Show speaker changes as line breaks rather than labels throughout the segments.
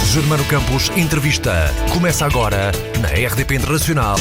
Germano Campos Entrevista. Começa agora na RDP Internacional.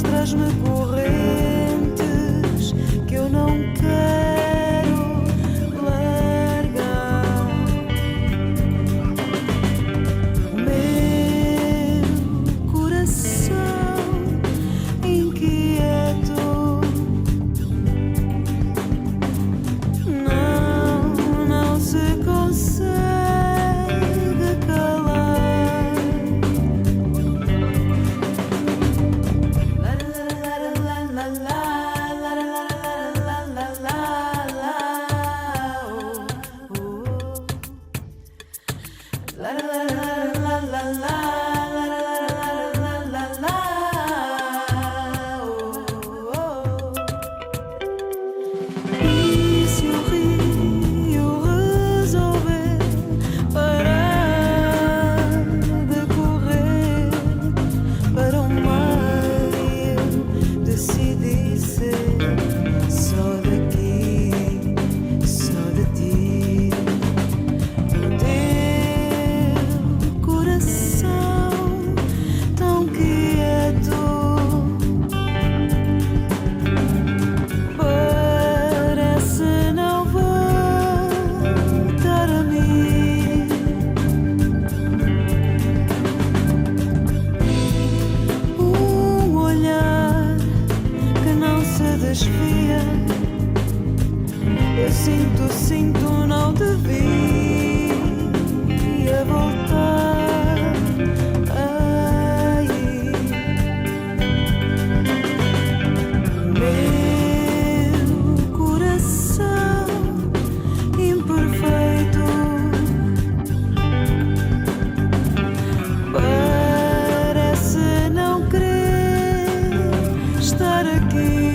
Traz-me correntes que eu não quero largar. Meu coração inquieto não se consegue calar. E se o rio resolver parar de correr para o mar e eu decidi ser só daqui, só de ti. O teu coração tão quieto parece não voltar a mim. Um olhar que não se desvia. Eu sinto, não devia voltar aí. Meu coração imperfeito parece não querer estar aqui.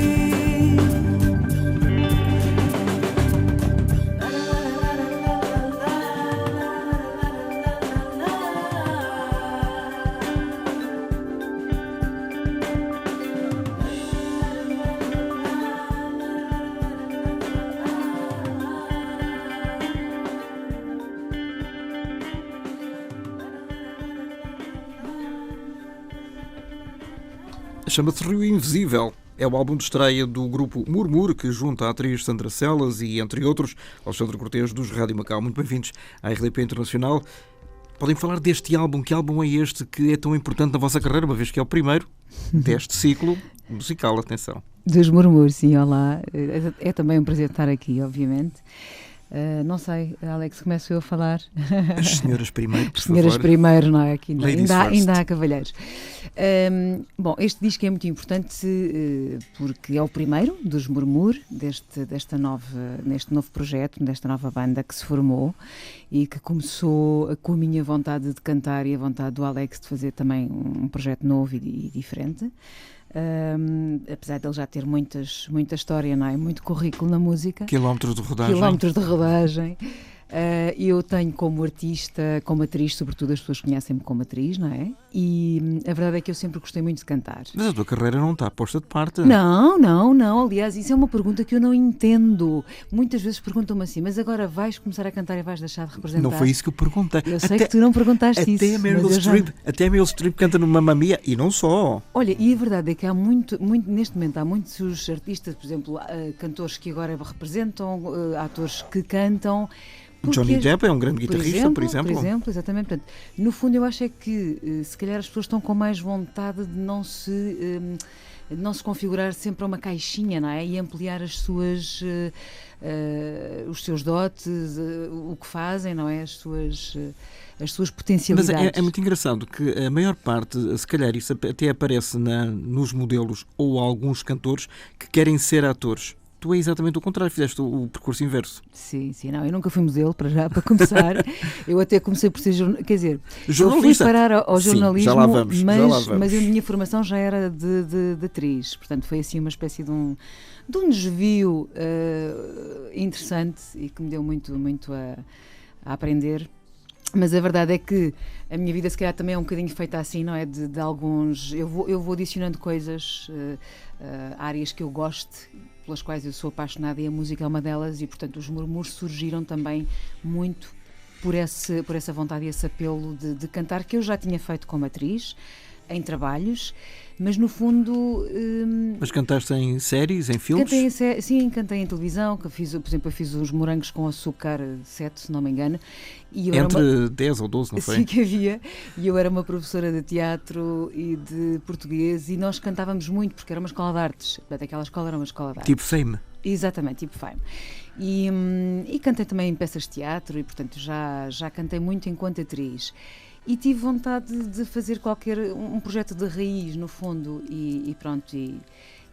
Chama-se Rio Invisível. É o álbum de estreia do grupo Murmur, que junta a atriz Sandra Celas e, entre outros, Alexandre Cortês, dos Rádio Macau. Muito bem-vindos à RDP Internacional. Podem falar deste álbum? Que álbum é este que é tão importante na vossa carreira, uma vez que é o primeiro deste ciclo musical? Atenção.
Dos Murmur, sim, olá. É também um prazer estar aqui, obviamente. Não sei, Alex, começo eu a falar.
As senhoras primeiro, por
senhoras
favor.
Primeiro, não é? Aqui
Ainda
há cavalheiros. Bom, este disco é muito importante porque é o primeiro dos Murmur, neste novo projeto, desta nova banda que se formou e que começou com a minha vontade de cantar e a vontade do Alex de fazer também um projeto novo e diferente. Apesar de ele já ter muita história, não é? Muito currículo na música.
Quilómetros de rodagem.
Eu tenho como artista, como atriz, sobretudo as pessoas conhecem-me como atriz, não é? E a verdade é que eu sempre gostei muito de cantar.
Mas a tua carreira não está posta de parte.
Não. Aliás, isso é uma pergunta que eu não entendo. Muitas vezes perguntam-me assim, mas agora vais começar a cantar e vais deixar de representar?
Não foi isso que eu perguntei.
Eu sei que tu não perguntaste isso.
Até a Meryl Streep canta no Mamma Mia e não só.
Olha, e a verdade é que há neste momento há muitos artistas, por exemplo, cantores que agora representam, atores que cantam.
Johnny Depp é um grande guitarrista, por exemplo.
Exatamente. Portanto, no fundo, eu acho é que se calhar as pessoas estão com mais vontade de não se configurar sempre a uma caixinha, não é? E ampliar os seus dotes, o que fazem, não é? As suas potencialidades.
Mas é muito engraçado que a maior parte, se calhar isso até aparece nos modelos ou alguns cantores que querem ser atores. Tu é exatamente o contrário, fizeste o percurso inverso.
Sim, não, eu nunca fui modelo, para começar. Eu até comecei por ser jornalista. Eu fui parar ao jornalismo,
já lá vamos.
Mas a minha formação já era de atriz. Portanto, foi assim uma espécie de um desvio interessante e que me deu muito a aprender. Mas a verdade é que a minha vida se calhar também é um bocadinho feita assim, não é? De alguns... Eu vou adicionando coisas, áreas que eu gosto, pelas quais eu sou apaixonada, e a música é uma delas, e portanto os murmúrios surgiram também muito por essa vontade e esse apelo de cantar, que eu já tinha feito como atriz, em trabalhos, mas no fundo...
Mas cantaste em séries, em filmes?
Cantei em televisão, por exemplo, eu fiz os Morangos com Açúcar 7, se não me engano. E eu
Entre 10 ou 12, não foi?
Sim, que havia. E eu era uma professora de teatro e de português, e nós cantávamos muito, porque era uma escola de artes. Aquela escola era uma escola de artes.
Tipo Fame?
Exatamente, tipo Fame. E cantei também em peças de teatro, e portanto já cantei muito enquanto atriz. E tive vontade de fazer um projeto de raiz, no fundo, e pronto, e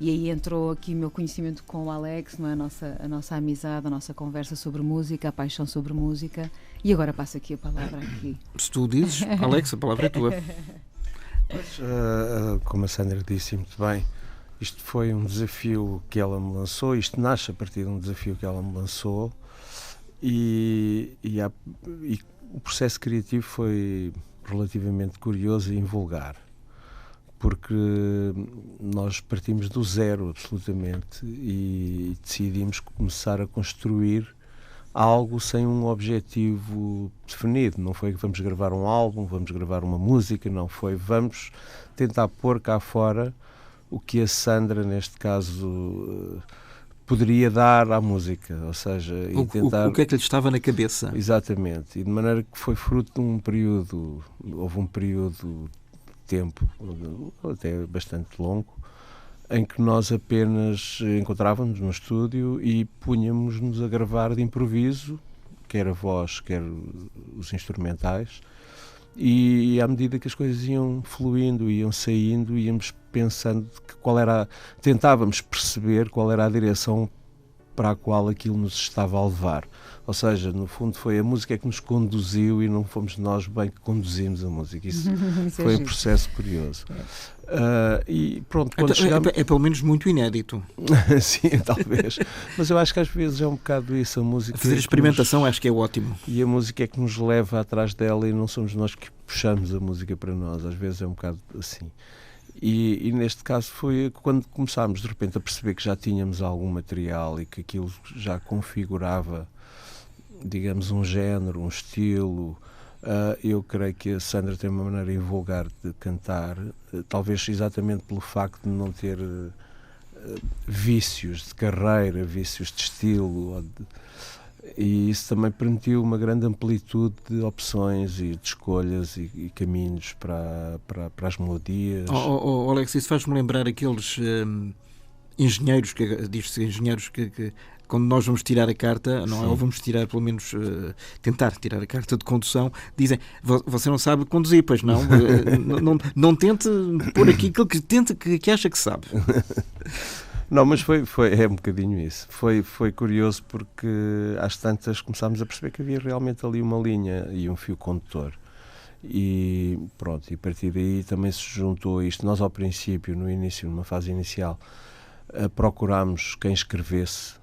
aí entrou aqui o meu conhecimento com o Alex, não é? a nossa amizade, a nossa conversa sobre música, a paixão sobre música, e agora passo aqui a palavra aqui.
Se tu dizes, Alex, a palavra é tua.
Pois, como a Sandra disse muito bem, isto foi um desafio que ela me lançou, isto nasce a partir de um desafio que ela me lançou, e o processo criativo foi relativamente curioso e invulgar, porque nós partimos do zero absolutamente e decidimos começar a construir algo sem um objetivo definido. Não foi que vamos gravar um álbum, vamos gravar uma música, não foi, vamos tentar pôr cá fora o que a Sandra, neste caso, poderia dar à música, ou seja,
o que é que lhe estava na cabeça?
Exatamente, e de maneira que foi fruto de um período, houve um período de tempo, até bastante longo, em que nós apenas encontrávamos no estúdio e punhamos-nos a gravar de improviso, quer a voz, quer os instrumentais, e à medida que as coisas iam fluindo, iam saindo, íamos pensando que tentávamos perceber qual era a direção para a qual aquilo nos estava a levar. Ou seja, no fundo foi a música que nos conduziu e não fomos nós bem que conduzimos a música. Isso foi um processo curioso. E pronto, quando chegamos...
É pelo menos muito inédito.
Sim, talvez. Mas eu acho que às vezes é um bocado isso, a música.
Fazer a experimentação acho que é ótimo.
E a música é que nos leva atrás dela e não somos nós que puxamos a música para nós. Às vezes é um bocado assim. E neste caso foi quando começámos de repente a perceber que já tínhamos algum material e que aquilo já configurava, digamos, um género, um estilo. Eu creio que a Sandra tem uma maneira invulgar de cantar, talvez exatamente pelo facto de não ter vícios de carreira, vícios de estilo, e isso também permitiu uma grande amplitude de opções e de escolhas e caminhos para as melodias.
Alex, isso faz-me lembrar aqueles engenheiros, diz-se engenheiros que quando nós vamos tirar a carta, não é? Ou vamos tirar, pelo menos, tentar tirar a carta de condução, dizem, você não sabe conduzir, pois não? Não tente pôr aqui aquilo que acha que sabe.
Não, mas é um bocadinho isso. Foi curioso porque às tantas começámos a perceber que havia realmente ali uma linha e um fio condutor. E pronto, e a partir daí também se juntou isto. Nós ao princípio, no início, numa fase inicial, procurámos quem escrevesse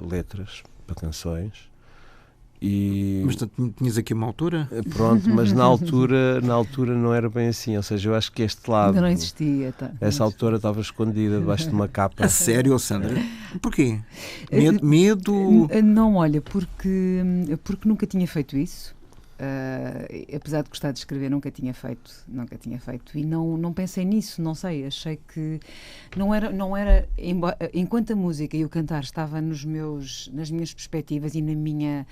letras para canções
Mas tinhas aqui uma altura?
Pronto, mas na altura não era bem assim, ou seja, eu acho que este lado...
Ainda não existia.
Essa autora estava escondida debaixo de uma capa.
A sério, Sandra? Porquê? Medo?
Não, olha, porque nunca tinha feito isso. Apesar de gostar de escrever, nunca tinha feito e não pensei nisso, não sei, achei que não era enquanto a música e o cantar estava nas minhas perspectivas e na minha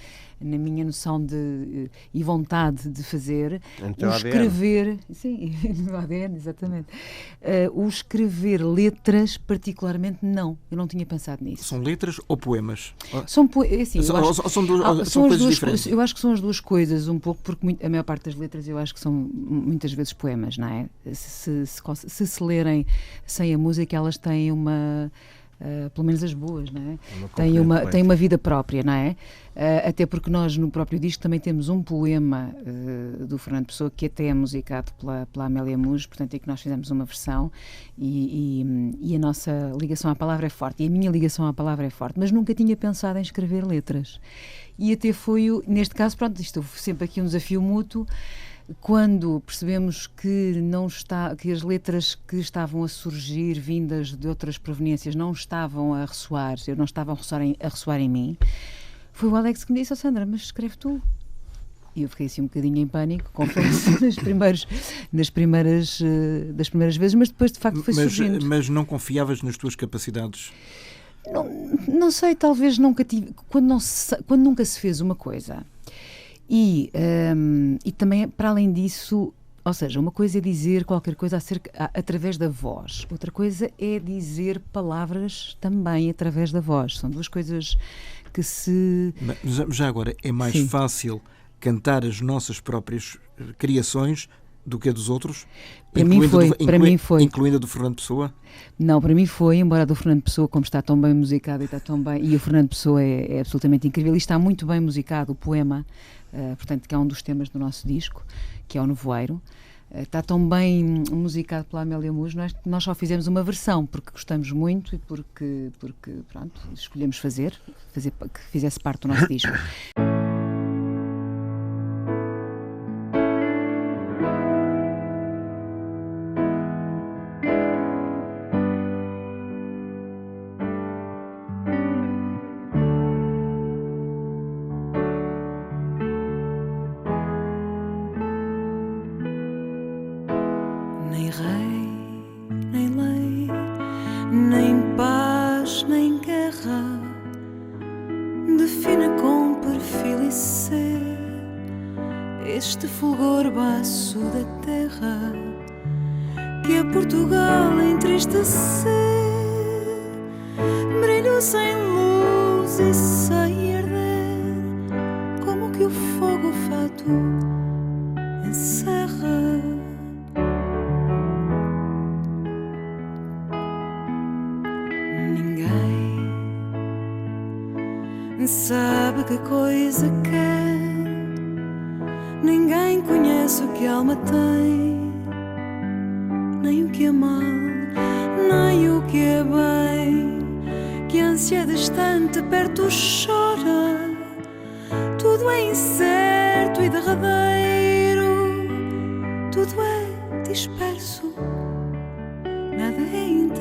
noção e vontade de fazer,
então,
o escrever, sim, no ADN, exatamente, o escrever letras particularmente não, eu não tinha pensado nisso.
São letras ou poemas?
São coisas
diferentes?
Eu acho que são as duas coisas, um pouco, porque a maior parte das letras eu acho que são muitas vezes poemas, não é? Se lerem sem a música, elas têm uma... pelo menos as boas, não é? Tem uma vida própria, não é? Até porque nós no próprio disco também temos um poema do Fernando Pessoa que até é musicado pela Amélia Mujo, portanto é que nós fizemos uma versão e a nossa ligação à palavra é forte, e a minha ligação à palavra é forte, mas nunca tinha pensado em escrever letras. E até foi, neste caso, pronto, isto houve sempre aqui um desafio mútuo. Quando percebemos que as letras que estavam a surgir, vindas de outras proveniências, não estavam a ressoar, não estavam a ressoar em mim, foi o Alex que me disse: Sandra, mas escreve tu. E eu fiquei assim um bocadinho em pânico, confesso, das primeiras vezes, mas depois de facto foi surgindo.
Mas não confiavas nas tuas capacidades?
Não sei, talvez nunca tive, quando nunca se fez uma coisa. E também, para além disso, ou seja, uma coisa é dizer qualquer coisa através da voz, outra coisa é dizer palavras também através da voz. São duas coisas que se...
Mas já agora, é mais fácil cantar as nossas próprias criações do que a dos outros?
Para mim foi.
Incluindo a do Fernando Pessoa?
Não, para mim foi, embora a do Fernando Pessoa, como está tão bem musicado e está tão bem... E o Fernando Pessoa é absolutamente incrível e está muito bem musicado, o poema... portanto, que é um dos temas do nosso disco, que é o Nevoeiro, está tão bem musicado pela Amélia Mujo. Nós só fizemos uma versão porque gostamos muito e porque pronto, escolhemos fazer que fizesse parte do nosso disco.
Este fulgor baço da terra que a Portugal entristecer, brilho sem luz e sem arder, como que o fogo fato encerra. Ninguém sabe que coisa quer. Ninguém conhece o que a alma tem, nem o que é mal, nem o que é bem, que a ânsia distante perto chora. Tudo é incerto e derradeiro, tudo é disperso, nada é inteiro.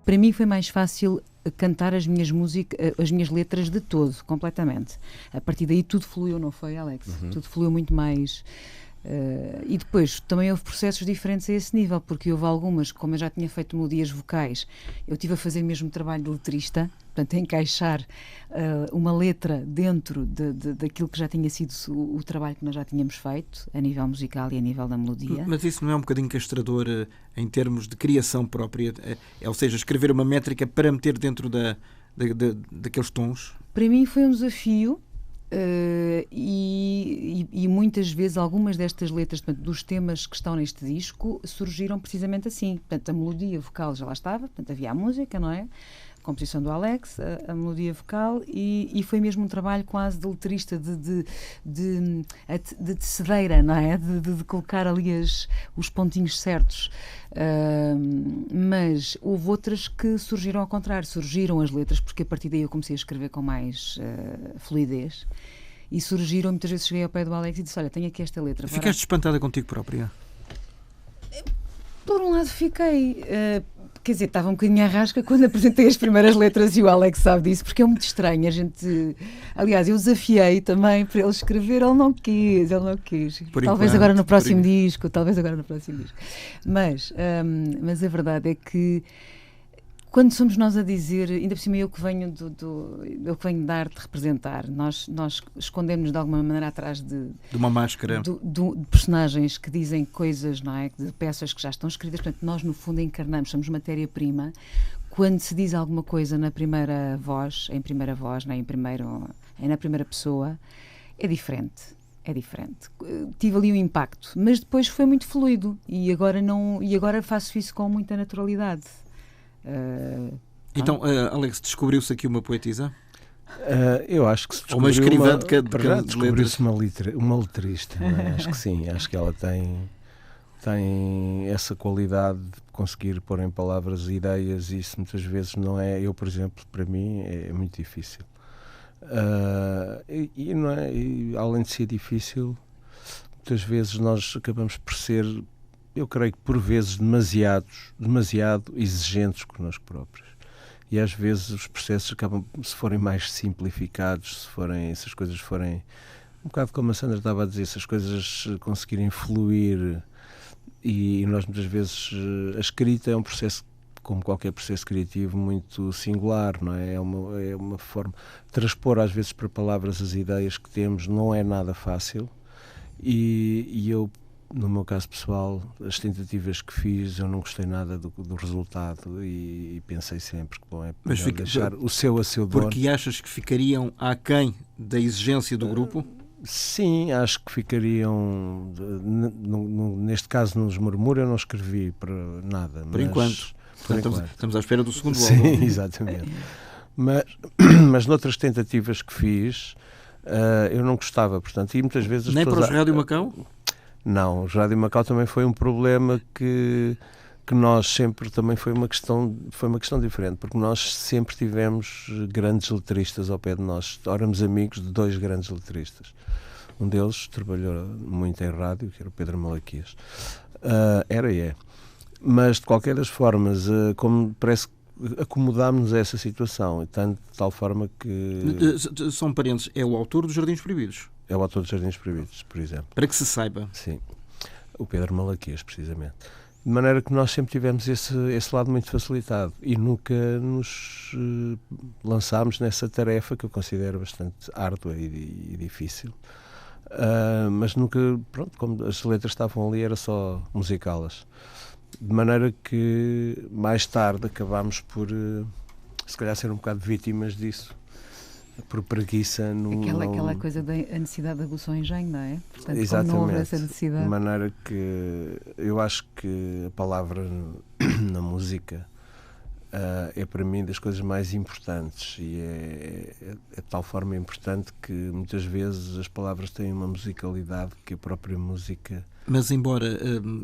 Para mim foi mais fácil cantar as minhas letras de todo, completamente. A partir daí tudo fluiu, não foi, Alex? Tudo fluiu muito mais E depois também houve processos diferentes a esse nível, porque houve algumas, como eu já tinha feito melodias vocais, eu estive a fazer mesmo trabalho de letrista, portanto a encaixar uma letra dentro daquilo que já tinha sido o trabalho que nós já tínhamos feito, a nível musical e a nível da melodia.
Mas isso não é um bocadinho castrador em termos de criação própria? Ou seja, escrever uma métrica para meter dentro daqueles tons?
Para mim foi um desafio. E muitas vezes algumas destas letras, portanto, dos temas que estão neste disco surgiram precisamente assim. Portanto, a melodia vocal já lá estava, portanto, havia a música, não é? A composição do Alex, a melodia vocal, e foi mesmo um trabalho quase de letrista, de tecedeira, não é? De colocar ali os pontinhos certos. Mas houve outras que surgiram ao contrário, surgiram as letras, porque a partir daí eu comecei a escrever com mais fluidez, e surgiram, muitas vezes cheguei ao pé do Alex e disse: olha, tenho aqui esta letra.
Ficaste espantada contigo própria?
Por um lado fiquei, quer dizer, estava um bocadinho à rasca quando apresentei as primeiras letras, e o Alex sabe disso, porque é muito estranho a gente... Aliás, eu desafiei também para ele escrever, ele não quis. Talvez agora no próximo disco. Mas a verdade é que quando somos nós a dizer, ainda por cima eu que venho da arte de representar, nós escondemos de alguma maneira atrás de
uma máscara,
de personagens que dizem coisas, não é? De peças que já estão escritas, portanto nós no fundo encarnamos, somos matéria-prima. Quando se diz alguma coisa na primeira voz, não é? Na primeira pessoa, é diferente. Tive ali um impacto, mas depois foi muito fluido, e agora faço isso com muita naturalidade.
Então, Alex, descobriu-se aqui uma poetisa?
Eu acho que se descobriu
uma escrivã
descobriu-se uma letrista, não é? Acho que sim, acho que ela tem essa qualidade de conseguir pôr em palavras ideias, e isso muitas vezes não é. Eu, por exemplo, para mim é muito difícil. Não é, e além de ser difícil, muitas vezes nós acabamos por ser, eu creio que por vezes demasiado exigentes connosco próprios, e às vezes os processos acabam, se forem mais simplificados, se as coisas forem um bocado como a Sandra estava a dizer, se as coisas conseguirem fluir, e nós muitas vezes, a escrita é um processo, como qualquer processo criativo, muito singular, não é? É uma forma de transpor às vezes para palavras as ideias que temos, não é nada fácil, e eu, no meu caso pessoal, as tentativas que fiz, eu não gostei nada do resultado, e pensei sempre que é melhor deixar o seu a seu dono.
Porque achas que ficariam aquém da exigência do grupo?
Sim, acho que ficariam, neste caso nos Murmúrio eu não escrevi para nada.
Por enquanto. Estamos à espera do segundo álbum.
Sim, exatamente. Mas noutras tentativas que fiz, eu não gostava, portanto, e muitas vezes...
Nem para os Rádio Macau?
Não, os Rádio Macau também foi um problema que nós sempre, também foi uma questão diferente, porque nós sempre tivemos grandes letristas ao pé de nós, éramos amigos de dois grandes letristas. Um deles trabalhou muito em rádio, que era o Pedro Malaquias. Era e é. Mas, de qualquer das formas, como parece que acomodámos-nos a essa situação, tanto de tal forma que...
São parentes, é o autor dos Jardins Proibidos?
É o autor dos Jardins Proibidos, por exemplo.
Para que se saiba.
Sim. O Pedro Malaquias, precisamente. De maneira que nós sempre tivemos esse lado muito facilitado, e nunca nos lançámos nessa tarefa que eu considero bastante árdua e difícil. Mas nunca, pronto, como as letras estavam ali, era só musicá-las. De maneira que mais tarde acabámos por, se calhar, ser um bocado vítimas disso, por preguiça.
Aquela coisa da necessidade de aguçar o engenho, não é? Portanto,
exatamente.
Como não houve essa necessidade.
De maneira que eu acho que a palavra na música é para mim das coisas mais importantes, e é de tal forma importante que muitas vezes as palavras têm uma musicalidade que a própria música...
Mas embora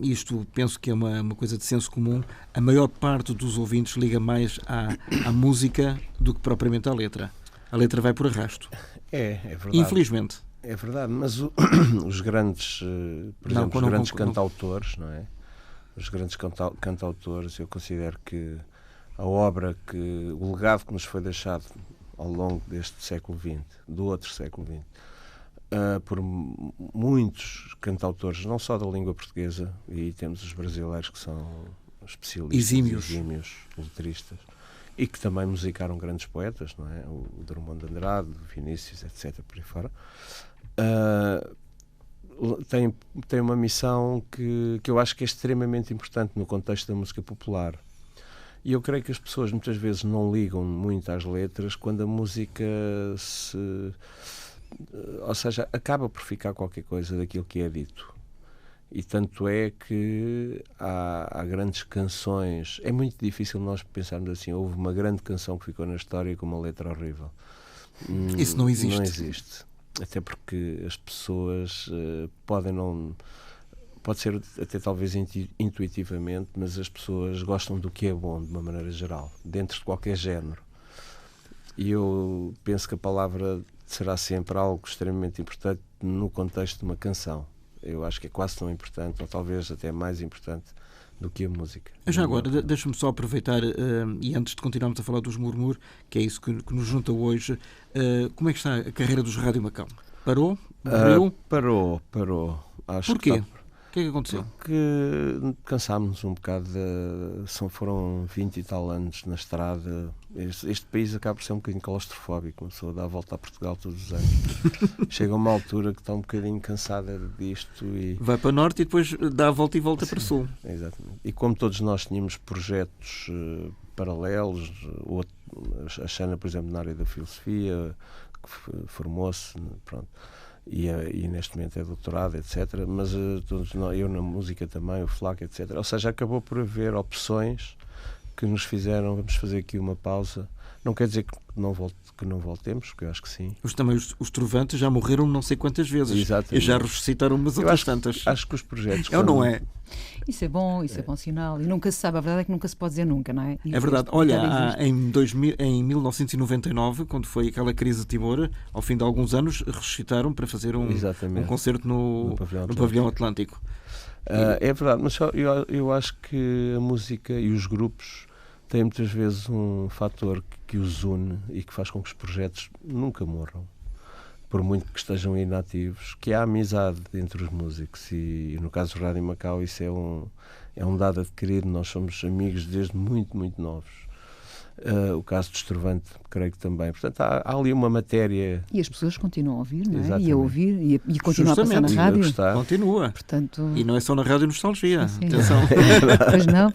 isto penso que é uma coisa de senso comum, a maior parte dos ouvintes liga mais à música do que propriamente à letra. A letra vai por arrasto.
É verdade.
Infelizmente.
É verdade, mas os grandes, por exemplo, os grandes cantautores, não é? Os grandes cantautores, eu considero que o legado que nos foi deixado ao longo deste século XX, do outro século XX, por muitos cantautores, não só da língua portuguesa, e temos os brasileiros que são especialistas, exímios letristas, e que também musicaram grandes poetas, não é? O Drummond de Andrade, o Vinícius, etc., por aí fora. Tem uma missão que eu acho que é extremamente importante no contexto da música popular. E eu creio que as pessoas muitas vezes não ligam muito às letras quando a música ou seja, acaba por ficar qualquer coisa daquilo que é dito. E tanto é que há grandes canções. É muito difícil nós pensarmos assim, houve uma grande canção que ficou na história com uma letra horrível.
Isso não existe.
Não existe. Até porque as pessoas podem não... Pode ser até talvez intuitivamente, mas as pessoas gostam do que é bom, de uma maneira geral, dentro de qualquer género. E eu penso que a palavra será sempre algo extremamente importante no contexto de uma canção. Eu acho que é quase tão importante, ou talvez até mais importante, do que a música.
Já agora, deixa-me só aproveitar, e antes de continuarmos a falar dos Murmur, que é isso que nos junta hoje, como é que está a carreira dos Rádio Macau? Parou? Morreu?
Parou. Acho
Porquê?
Que
o que é que aconteceu?
Porque cansámos um bocado, foram 20 e tal anos na estrada. Este país acaba por ser um bocadinho claustrofóbico, uma pessoa dá a volta a Portugal todos os anos. Chega a uma altura que está um bocadinho cansada disto e...
Vai para norte e depois dá a volta e volta para sul.
Exatamente. E como todos nós tínhamos projetos paralelos, a Xana, por exemplo, na área da filosofia, que formou-se, pronto. E neste momento é doutorado, etc. Mas todos nós, eu na música também, o Flaco, etc. Ou seja, acabou por haver opções que nos fizeram, vamos fazer aqui uma pausa. Não quer dizer que não voltemos, porque eu acho que sim.
Também os Trovantes já morreram não sei quantas vezes.
Exatamente.
E já ressuscitaram umas outras tantas.
Acho que os projetos...
É ou não é?
Isso é bom sinal. E nunca se sabe, a verdade é que nunca se pode dizer nunca, não é?
É verdade. Olha, em 1999, quando foi aquela crise de Timor, ao fim de alguns anos, ressuscitaram para fazer um concerto no Pavilhão Atlântico.
É verdade, mas eu acho que a música e os grupos têm muitas vezes um fator que os une e que faz com que os projetos nunca morram, por muito que estejam inativos, que há amizade entre os músicos. E no caso do Rádio Macau isso é um dado adquirido. Nós somos amigos desde muito, muito novos. O caso do Estrovante, creio que também. Portanto, há ali uma matéria...
E as pessoas continuam a ouvir, não é?
Exatamente.
E a ouvir, e continuam a passar na rádio.
Continua.
Portanto...
E não é só na Rádio Nostalgia.
Sim.
Atenção.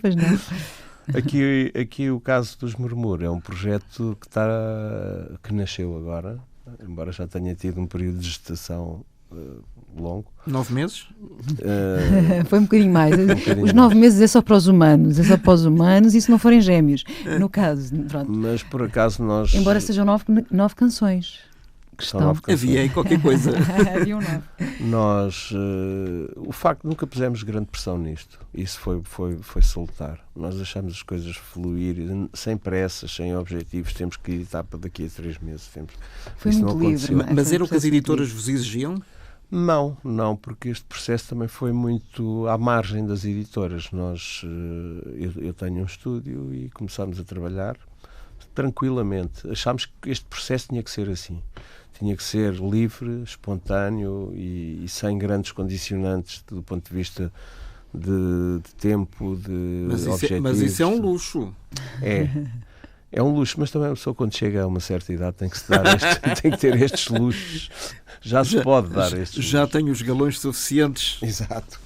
Pois não.
Aqui o caso dos Murmur é um projeto que nasceu agora, embora já tenha tido um período de gestação longo.
9 meses?
Foi um bocadinho mais. Os 9 meses é só para os humanos, e se não forem gêmeos. No caso, pronto.
Mas por acaso nós...
Embora sejam 9 canções.
Havia aí qualquer coisa.
Havia um 9.
Nós, o facto de nunca pusemos grande pressão nisto, isso foi soltar. Nós deixamos as coisas fluir, sem pressas, sem objetivos. Temos que editar para daqui a 3 meses.
Foi
isso
muito
não
livre.
Mas era o que as editoras vos exigiam?
Não, porque este processo também foi muito à margem das editoras. Eu tenho um estúdio e começámos a trabalhar tranquilamente. Achámos que este processo tinha que ser assim. Tinha que ser livre, espontâneo e sem grandes condicionantes do ponto de vista de tempo, de objetivos.
Mas isso é um luxo.
É um luxo, mas também a pessoa quando chega a uma certa idade tem que ter estes luxos. Já se pode dar estes luxos.
Já tenho os galões suficientes.
Exato.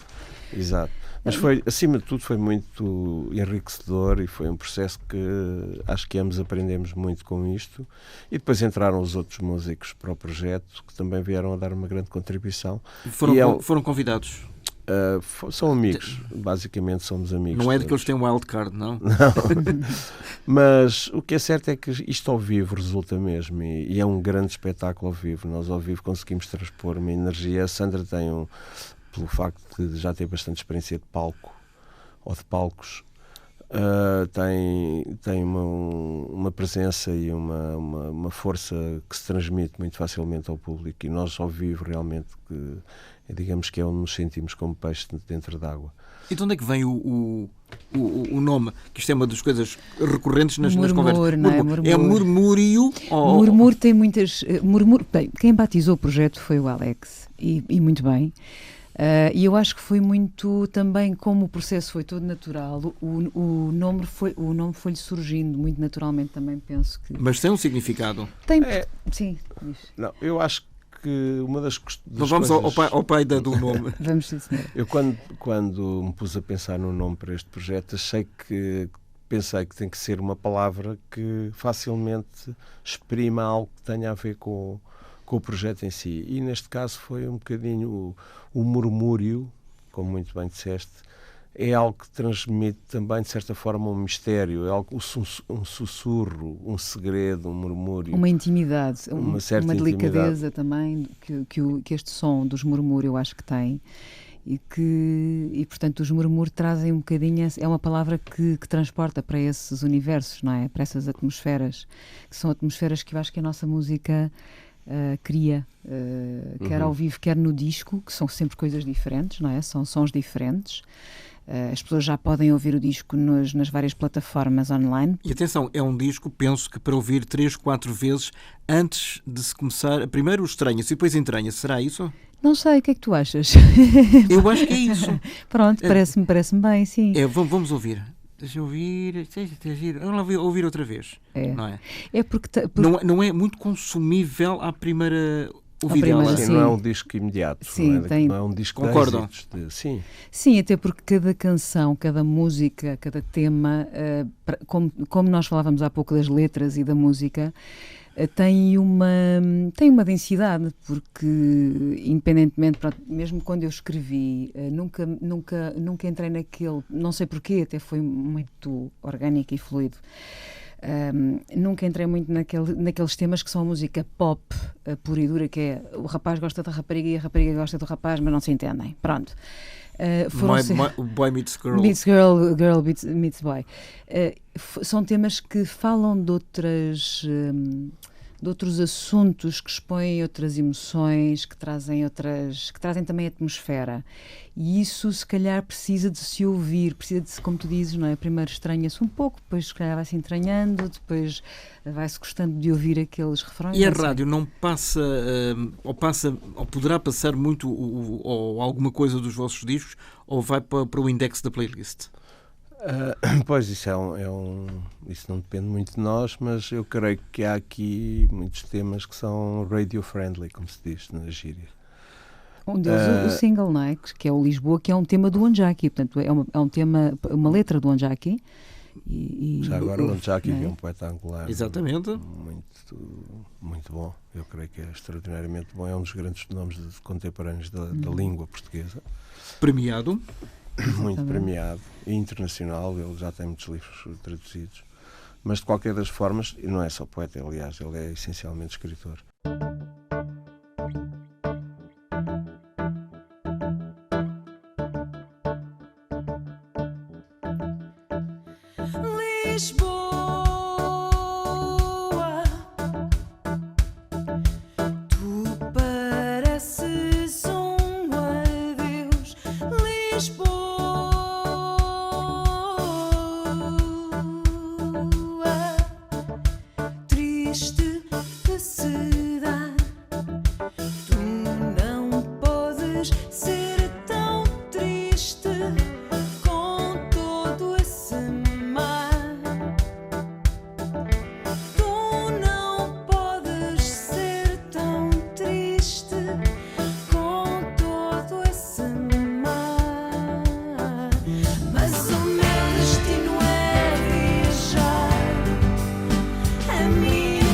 Mas acima de tudo foi muito enriquecedor e foi um processo que acho que ambos aprendemos muito com isto. E depois entraram os outros músicos para o projeto que também vieram a dar uma grande contribuição.
Foram convidados?
São amigos, basicamente somos amigos.
Não é de que eles têm um wildcard, não?
Não. Mas o que é certo é que isto ao vivo resulta mesmo e é um grande espetáculo ao vivo. Nós ao vivo conseguimos transpor uma energia. A Sandra tem pelo facto de já ter bastante experiência de palco ou de palcos, tem uma presença e uma força que se transmite muito facilmente ao público, e nós ao vivo realmente digamos que é onde nos sentimos como peixe dentro d'água.
E de onde é que vem o nome? Que isto é uma das coisas recorrentes nas conversas.
Não é? Murmur.
É murmúrio?
Murmur tem muitas... Bem, quem batizou o projeto foi o Alex, e muito bem. E eu acho que foi muito também, como o processo foi todo natural, o nome foi-lhe surgindo muito naturalmente também, penso que...
Mas tem um significado.
Tem, sim.
Não, eu acho que uma das
vamos
coisas...
ao pai do nome.
Vamos, sim, senhor.
Eu quando me pus a pensar no nome para este projeto, pensei que tem que ser uma palavra que facilmente exprima algo que tenha a ver com o projeto em si. E neste caso foi um bocadinho o murmúrio, como muito bem disseste, é algo que transmite também, de certa forma, um mistério, é algo, um sussurro, um segredo, um murmúrio.
Uma intimidade,
uma certa
delicadeza
intimidade
também que este som dos murmúrios eu acho que tem. E portanto os murmúrios trazem um bocadinho, é uma palavra que transporta para esses universos, não é? Para essas atmosferas, que são atmosferas que eu acho que a nossa música cria, quer ao vivo, quer no disco, que são sempre coisas diferentes, não é? São sons diferentes. As pessoas já podem ouvir o disco nas várias plataformas online.
E atenção, é um disco, penso que para ouvir 3, 4 vezes antes de se começar. Primeiro estranha-se e depois entranha. Será isso?
Não sei, o que é que tu achas?
Eu acho que é isso.
Pronto, parece-me bem, sim.
Vamos ouvir. Deixa eu ouvir. Vamos ouvir outra vez. Não é?
É porque
não é muito consumível à primeira ouvida.
Sim, não é um disco imediato.
Sim,
não é um disco
Concordam?
de êxitos. Sim.
Sim, até porque cada canção, cada música, cada tema, como nós falávamos há pouco das letras e da música, tem uma densidade, porque independentemente, mesmo quando eu escrevi, nunca entrei naquele, não sei porquê, até foi muito orgânico e fluido. Nunca entrei muito naqueles temas que são a música pop pura e dura, que é o rapaz gosta da rapariga e a rapariga gosta do rapaz, mas não se entendem. Pronto.
Boy meets girl.
Meets girl, girl meets boy. São temas que falam de outros assuntos, que expõem outras emoções, que trazem também atmosfera. E isso, se calhar, precisa de se ouvir, precisa de se, como tu dizes, não é? Primeiro estranha-se um pouco, depois, se calhar, vai-se entranhando, depois vai-se gostando de ouvir aqueles refrões.
E a rádio não passa, ou poderá passar muito, ou alguma coisa dos vossos discos, ou vai para o index da playlist?
Pois, isso isso não depende muito de nós, mas eu creio que há aqui muitos temas que são radio-friendly, como se diz na gíria.
Um deles, o single, não é? Que é o Lisboa, que é um tema do Onjaki, portanto é um tema, uma letra do Onjaki.
Já agora o Onjaki, que é um poeta angolano.
Exatamente.
Muito bom, eu creio que é extraordinariamente bom, é um dos grandes nomes contemporâneos da língua portuguesa.
Premiado.
Muito premiado e internacional, ele já tem muitos livros traduzidos, mas de qualquer das formas, e não é só poeta, aliás, ele é essencialmente escritor.
Lisboa, tu pareces um adeus. Lisboa, triste cidade, tu não podes ser tão triste com todo esse mar. Tu não podes ser tão triste com todo esse mar. Mas o meu destino é viajar, a minha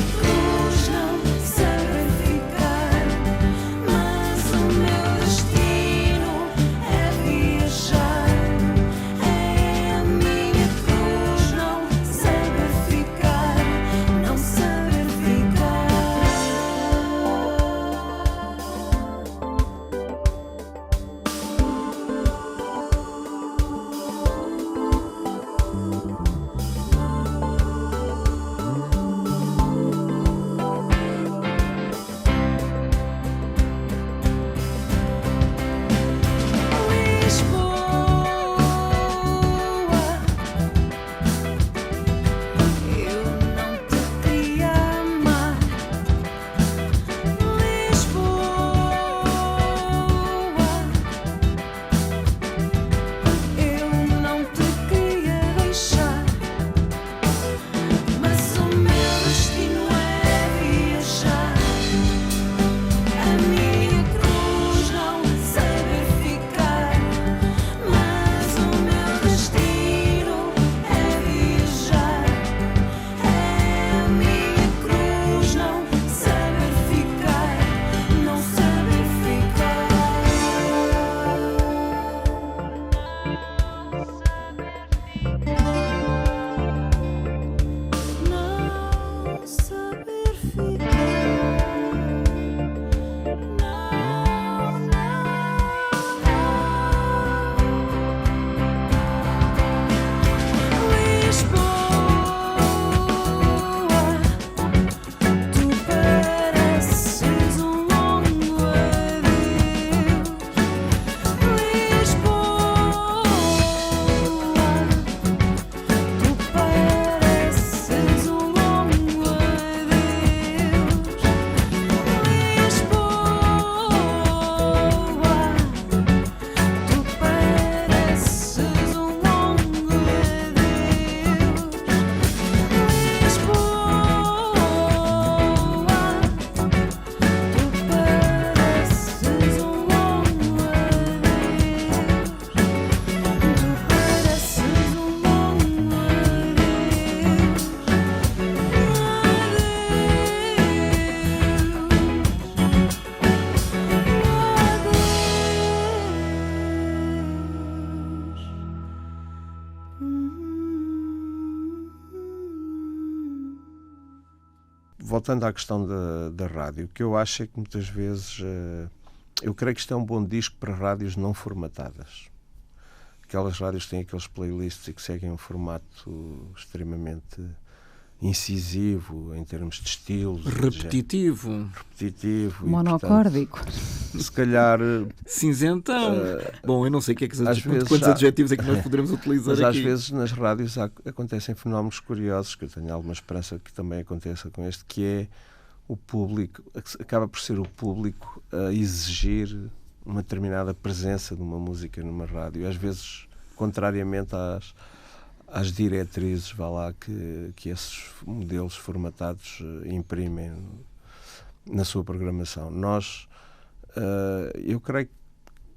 voltando à questão da rádio, o que eu acho é que muitas vezes, eu creio que isto é um bom disco para rádios não formatadas. Aquelas rádios que têm aqueles playlists e que seguem um formato extremamente incisivo em termos de estilos,
repetitivo,
monocórdico,
portanto, se calhar
cinzentão. Bom, eu não sei o que é que quantos
há,
adjetivos é que nós poderemos utilizar
mas
aqui.
Às vezes nas rádios acontecem fenómenos curiosos, que eu tenho alguma esperança que também aconteça com este, que é o público, acaba por ser o público a exigir uma determinada presença de uma música numa rádio, e às vezes contrariamente às diretrizes, vá lá, que esses modelos formatados imprimem na sua programação. Eu creio que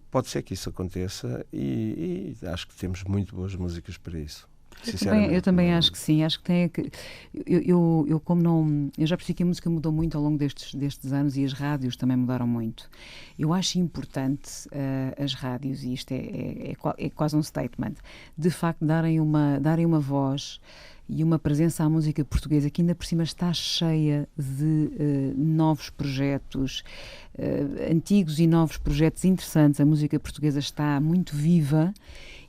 pode ser que isso aconteça e acho que temos muito boas músicas para isso.
Eu também acho que sim. Acho que tem que. Eu já percebi que a música mudou muito ao longo destes anos e as rádios também mudaram muito. Eu acho importante as rádios, e isto é quase um statement, de facto darem uma voz e uma presença à música portuguesa, que ainda por cima está cheia de novos projetos, antigos e novos projetos interessantes. A música portuguesa está muito viva,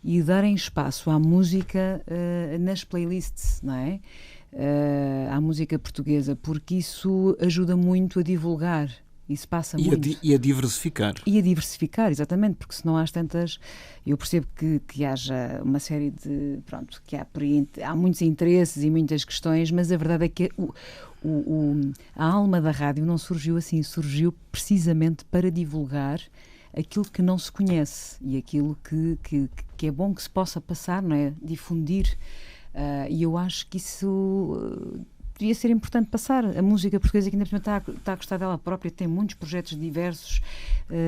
e darem espaço à música nas playlists, não é? À música portuguesa, porque isso ajuda muito a divulgar. Isso passa muito.
E a diversificar.
E a diversificar, exatamente, porque senão há tantas... Eu percebo que haja uma série de... Pronto, que há muitos interesses e muitas questões, mas a verdade é que a alma da rádio não surgiu assim, surgiu precisamente para divulgar aquilo que não se conhece e aquilo que é bom que se possa passar, não é? Difundir. E eu acho que isso devia ser importante passar. A música portuguesa, que ainda está a gostar dela própria, tem muitos projetos diversos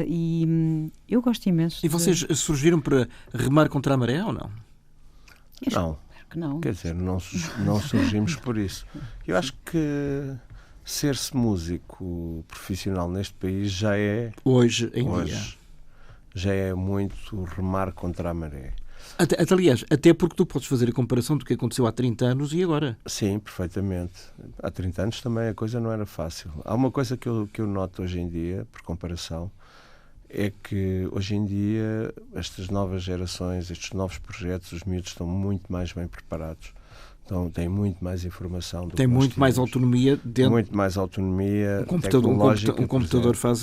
e eu gosto imenso.
E vocês surgiram para remar contra a maré ou não?
Não.
Não.
Quer dizer, não surgimos por isso. Eu acho que ser-se músico profissional neste país já é...
Hoje em dia.
Já é muito remar contra a maré.
Aliás, até porque tu podes fazer a comparação do que aconteceu há 30 anos e agora.
Sim, perfeitamente. Há 30 anos também a coisa não era fácil. Há uma coisa que eu noto hoje em dia, por comparação, é que hoje em dia estas novas gerações, estes novos projetos, os miúdos estão muito mais bem preparados. Então, tem muito mais informação.
Tem muito mais autonomia dentro.
Muito mais autonomia
Um computador faz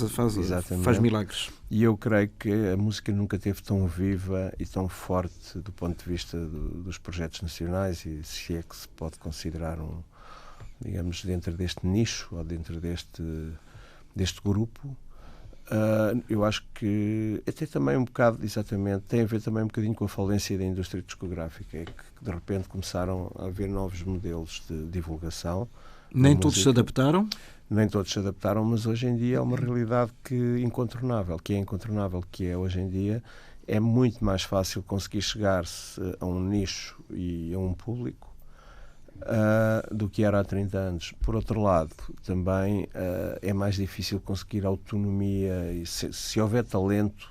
milagres.
E eu creio que a música nunca esteve tão viva e tão forte do ponto de vista dos projetos nacionais, e se é que se pode considerar digamos, dentro deste nicho ou dentro deste grupo. Eu acho que até também um bocado, exatamente, tem a ver também um bocadinho com a falência da indústria discográfica, é que de repente começaram a haver novos modelos de divulgação.
Nem todos se adaptaram?
Nem todos se adaptaram, mas hoje em dia é uma realidade incontornável, que é hoje em dia é muito mais fácil conseguir chegar-se a um nicho e a um público do que era há 30 anos. Por outro lado, também é mais difícil conseguir autonomia, e se houver talento,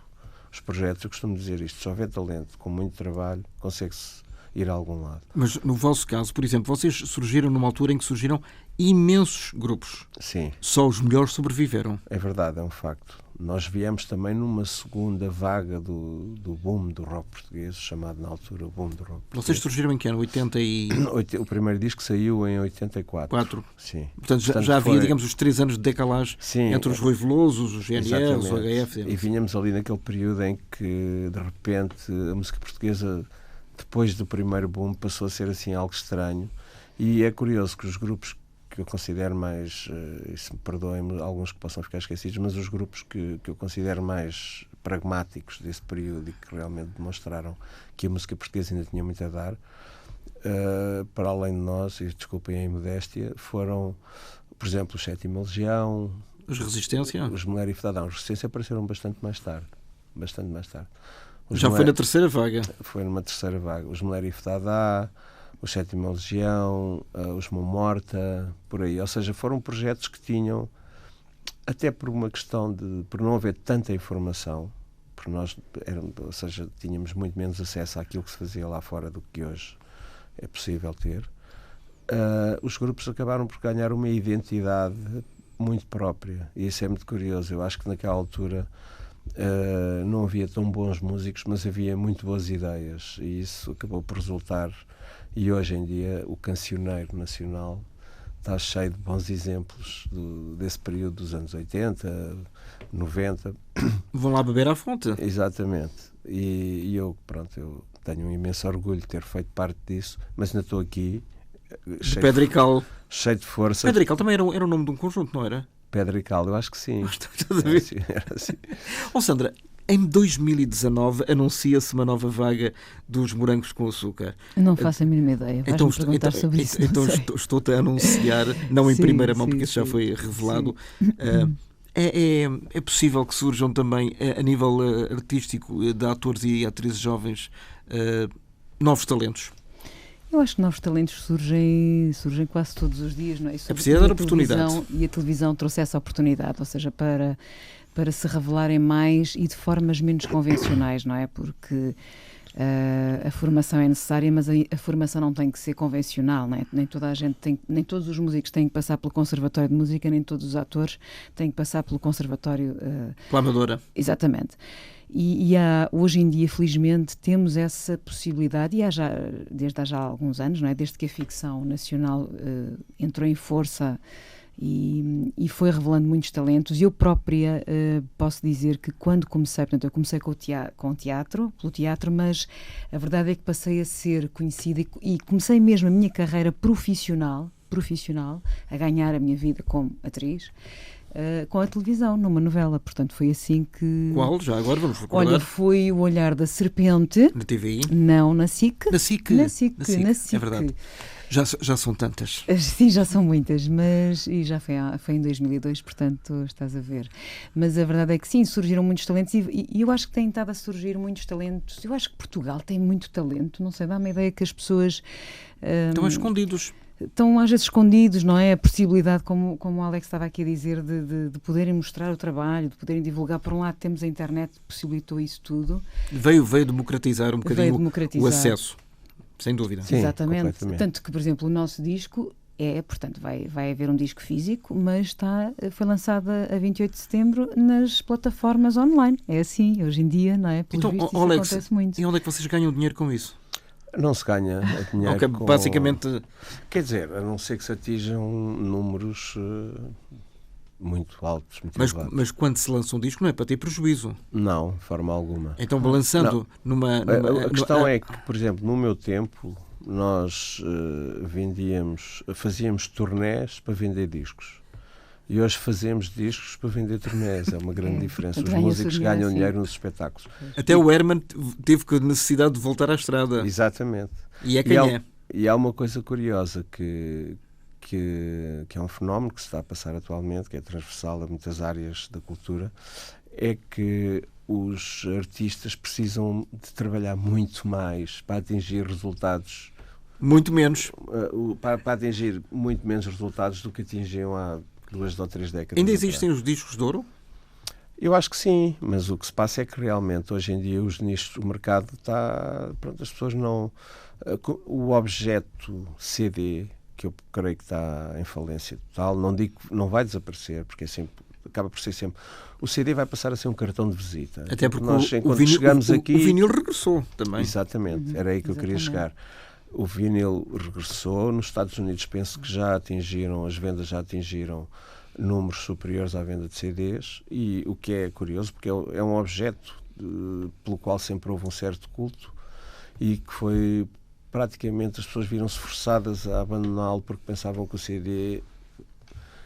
os projetos, eu costumo dizer isto, se houver talento, com muito trabalho, consegue-se ir a algum lado.
Mas no vosso caso, por exemplo, vocês surgiram numa altura em que surgiram imensos grupos.
Sim.
Só os melhores sobreviveram.
É verdade, é um facto. Nós viemos também numa segunda vaga do boom do rock português, chamado na altura boom do rock português.
Vocês surgiram em que ano?
O primeiro disco saiu em 84. Sim.
Portanto, já havia, digamos, os 3 anos de decalagem entre os Rui Velosos, os GNLs, o HF.
E vinhamos ali naquele período em que, de repente, a música portuguesa, depois do primeiro boom, passou a ser assim algo estranho. E é curioso que os grupos que eu considero mais, e se me perdoem alguns que possam ficar esquecidos, mas os grupos que eu considero mais pragmáticos desse período e que realmente demonstraram que a música portuguesa ainda tinha muito a dar, para além de nós, e desculpem a imodéstia, foram, por exemplo, o Sétima Legião,
os Resistência,
os Mulher e Fadadão. Os Resistência apareceram bastante mais tarde.
Já foi na terceira vaga.
Foi numa terceira vaga. Os Mulher e Fadadá, o Sétima Legião, os Mão Morta, por aí. Ou seja, foram projetos que tinham, até por uma questão por não haver tanta informação, por nós, ou seja, tínhamos muito menos acesso àquilo que se fazia lá fora do que hoje é possível ter. os grupos acabaram por ganhar uma identidade muito própria, e isso é muito curioso. Eu acho que naquela altura não havia tão bons músicos, mas havia muito boas ideias, e isso acabou por resultar, e hoje em dia o cancioneiro nacional está cheio de bons exemplos desse período dos anos 80, 90.
Vão lá beber à fonte.
Exatamente. E eu tenho um imenso orgulho de ter feito parte disso, mas ainda estou aqui
Pedrical.
cheio de força.
Pedrical também era o nome de um conjunto, não era?
Pedrical, eu acho que sim.
Estás a ver?
Era assim.
Sandra, em 2019 anuncia-se uma nova vaga dos Morangos com Açúcar.
Não faço a mínima ideia. Vais-me perguntar sobre isso.
Então estou-te a anunciar, não em
Sim,
primeira mão,
sim,
porque isso já
sim.
foi revelado. É possível que surjam também, a nível artístico, de atores e atrizes jovens, novos talentos?
Eu acho que novos talentos surgem quase todos os dias, não é?
É preciso dar oportunidade.
E a televisão trouxe essa oportunidade, ou seja, para se revelarem mais e de formas menos convencionais, não é? Porque a formação é necessária, mas a formação não tem que ser convencional, não é? Nem todos os músicos têm que passar pelo Conservatório de Música, nem todos os atores têm que passar pelo Conservatório...
Pela Amadora.
Exatamente. E hoje em dia, felizmente, temos essa possibilidade, e desde há já alguns anos, não é? Desde que a ficção nacional entrou em força e foi revelando muitos talentos. Eu própria posso dizer que quando comecei, portanto, eu comecei pelo teatro, mas a verdade é que passei a ser conhecida e comecei mesmo a minha carreira profissional, a ganhar a minha vida como atriz, com a televisão, numa novela. Portanto, foi assim que...
Qual? Já agora vamos recordar.
Olha, foi O Olhar da Serpente.
Na TVI?
Não, na SIC.
Na SIC. É verdade. Já são tantas.
Sim, já são muitas, e já foi em 2002, portanto, estás a ver. Mas a verdade é que sim, surgiram muitos talentos e eu acho que têm estado a surgir muitos talentos. Eu acho que Portugal tem muito talento, não sei, dá-me a ideia que as pessoas...
Estão escondidos.
Estão às vezes escondidos, não é? A possibilidade, como o Alex estava aqui a dizer, de poderem mostrar o trabalho, de poderem divulgar. Por um lado temos a internet que possibilitou isso tudo.
Veio democratizar um bocadinho o acesso, sem dúvida.
Sim,
exatamente. Tanto que, por exemplo, o nosso disco portanto, vai haver um disco físico, mas foi lançado a 28 de setembro nas plataformas online. É assim, hoje em dia, não é? Pelos vistos, isso
Alex,
acontece muito.
E onde é que vocês ganham dinheiro com isso?
Não se ganha dinheiro
basicamente...
Quer dizer, a não ser que se atinjam números muito altos, muito elevados.
Mas quando se lança um disco não é para ter prejuízo?
Não, de forma alguma.
Então, balançando numa...
A questão é que, por exemplo, no meu tempo, nós fazíamos turnés para vender discos. E hoje fazemos discos para vender turnés. É uma grande diferença. Os músicos ganham dinheiro nos espetáculos.
Até o Herman teve a necessidade de voltar à estrada.
Exatamente.
E é quem é.
E há uma coisa curiosa que é um fenómeno que se está a passar atualmente, que é transversal a muitas áreas da cultura, é que os artistas precisam de trabalhar muito mais para atingir resultados...
Muito menos.
Para atingir muito menos resultados do que atingiam há 2 ou 3 décadas.
Ainda existem os discos de ouro?
Eu acho que sim, mas o que se passa é que realmente hoje em dia os nichos, o mercado está... Pronto, as pessoas não... O objeto CD, que eu creio que está em falência total, não digo que não vai desaparecer, porque é sempre, acaba por ser sempre... O CD vai passar a ser um cartão de visita.
Até porque
nós,
o vinil regressou também.
Exatamente, era aí que eu queria chegar. O vinil regressou. Nos Estados Unidos penso que as vendas já atingiram números superiores à venda de CDs, e o que é curioso, porque é um objeto pelo qual sempre houve um certo culto e que foi praticamente, as pessoas viram-se forçadas a abandoná-lo porque pensavam que o CD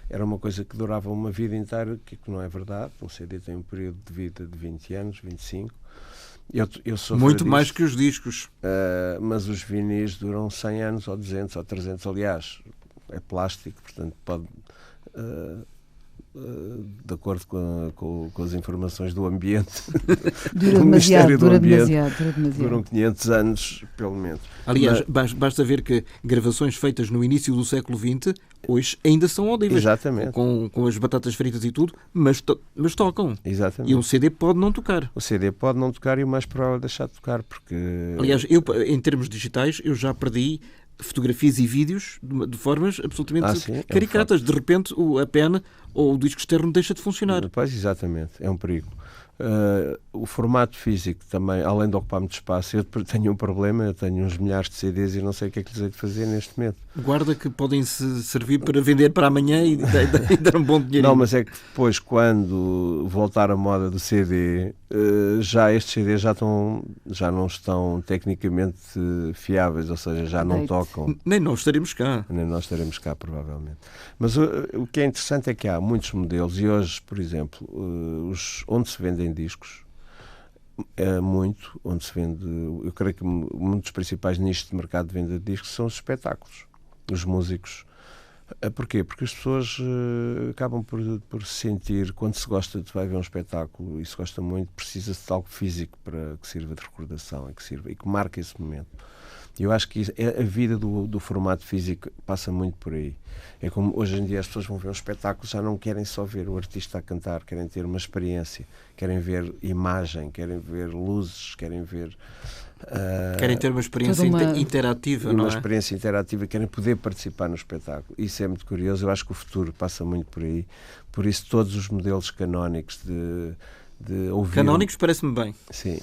era uma coisa que durava uma vida inteira, que não é verdade. Um CD tem um período de vida de 20 anos, 25. Eu sou
muito mais que os discos.
Mas os vinis duram 100 anos ou 200 ou 300. Aliás, é plástico, portanto pode, de acordo com as informações do ambiente,
dura
do Ministério do Ambiente,
demasiado.
duram 500 anos pelo menos.
Aliás, basta ver que gravações feitas no início do século XX hoje ainda são audíveis.
Exatamente.
Com as batatas fritas e tudo, mas tocam.
Exatamente.
E um CD pode não tocar.
O CD pode não tocar, e o mais provável é deixar de tocar, porque...
Aliás, eu, em termos digitais, eu já perdi fotografias e vídeos de formas absolutamente
sim,
caricatas. De repente a pen ou o disco externo deixa de funcionar.
Pois, exatamente, é um perigo. O formato físico também, além de ocupar muito espaço, eu tenho um problema, eu tenho uns milhares de CDs e não sei o que é que lhes hei de fazer neste momento.
Guarda que podem servir para vender para amanhã e dar um bom dinheiro.
Não, mas é que depois, quando voltar a moda do CD, já estes CDs já não estão tecnicamente fiáveis, ou seja, já não tocam.
Nem nós estaremos cá.
Nem nós estaremos cá, provavelmente. Mas o que é interessante é que há muitos modelos e hoje, por exemplo, onde se vendem discos, onde se vende, eu creio que um dos principais nichos de mercado de venda de discos são os espetáculos, os músicos. Porquê? Porque as pessoas acabam por se sentir, quando se gosta de vai ver um espetáculo e se gosta muito, precisa-se de algo físico para que sirva de recordação e que marque esse momento. Eu acho que a vida do formato físico passa muito por aí. É como hoje em dia as pessoas vão ver um espetáculo, já não querem só ver o artista a cantar, querem ter uma experiência, querem ver imagem, querem ver luzes, querem ver...
querem ter uma experiência interativa, não é?
Uma experiência interativa, querem poder participar no espetáculo. Isso é muito curioso, eu acho que o futuro passa muito por aí. Por isso todos os modelos canónicos de ouvir...
Canónicos parece-me bem.
Sim.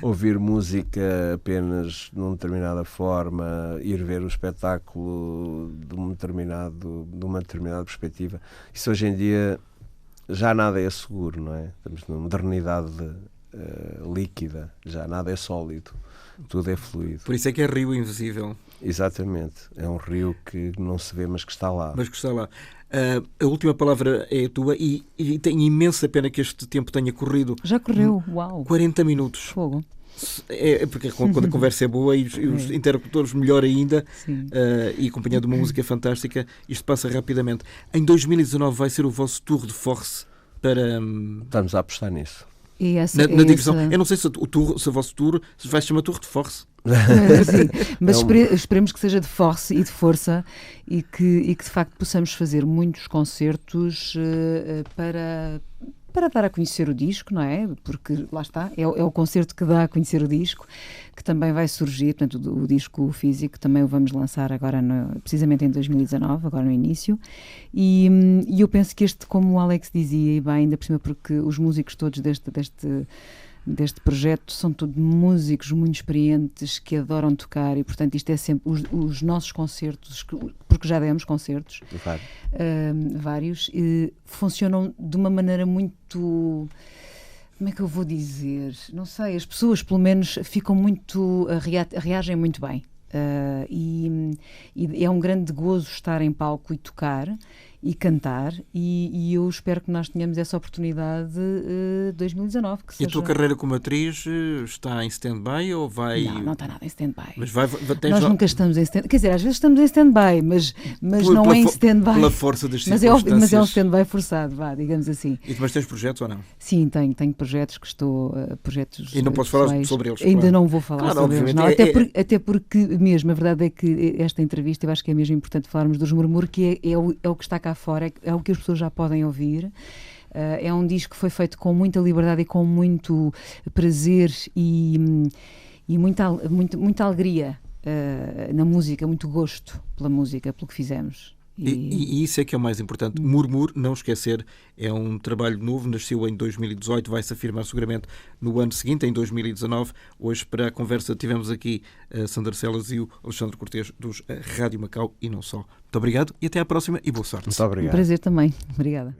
Ouvir música apenas numa determinada forma, ir ver o espetáculo de uma determinada perspectiva. Isso hoje em dia já nada é seguro, não é? Estamos numa modernidade líquida, já nada é sólido, tudo é fluido.
Por isso é que é rio invisível.
Exatamente, é um rio que não se vê, mas que está lá.
A última palavra é a tua e tenho imensa pena que este tempo tenha corrido.
Já correu, uau!
40 minutos.
Fogo.
Porque quando a conversa é boa e os interlocutores melhor ainda, e acompanhado de uma música fantástica, isto passa rapidamente. Em 2019 vai ser o vosso tour de force para...
Estamos a apostar nisso.
E
na divisão. Eu não sei se o vosso tour se vai chamar Tour de Force.
Sim, mas esperemos que seja de força e de força e que de facto possamos fazer muitos concertos para dar a conhecer o disco, não é? Porque lá está, é o concerto que dá a conhecer o disco, que também vai surgir, portanto o disco físico também o vamos lançar agora precisamente em 2019, agora no início, e eu penso que este, como o Alex dizia, e bem, ainda por cima porque os músicos todos deste projeto são todos músicos muito experientes que adoram tocar e portanto isto é sempre os nossos concertos, porque já demos concertos vários, funcionam de uma maneira muito, como é que eu vou dizer, não sei, as pessoas pelo menos ficam muito, reagem muito bem. E é um grande gozo estar em palco e tocar e cantar, e eu espero que nós tenhamos essa oportunidade 2019. Que seja...
E a tua carreira como atriz está em stand-by ou vai...
Não está nada em stand-by.
Mas
nós nunca estamos em stand-by. Quer dizer, às vezes estamos em stand-by, mas não é em stand-by.
Pela força das
mas
circunstâncias.
É um stand-by forçado, digamos assim.
Mas tens projetos ou não?
Sim, tenho projetos que estou... projetos
e não posso falar sobre eles?
Ainda não vou falar sobre eles. Não, até porque mesmo, a verdade é que esta entrevista, eu acho que é mesmo importante falarmos dos Murmúr, que é o que está cá fora, é o que as pessoas já podem ouvir. É um disco que foi feito com muita liberdade e com muito prazer e muita alegria na música, muito gosto pela música, pelo que fizemos.
E isso é que é o mais importante. Murmúr, não esquecer, é um trabalho novo, nasceu em 2018, vai-se afirmar seguramente no ano seguinte, em 2019. Hoje, para a conversa, tivemos aqui a Sandra Celas e o Alexandre Cortês dos Rádio Macau e não só. Muito obrigado e até à próxima e boa sorte.
Muito obrigado.
Um prazer também. Obrigada.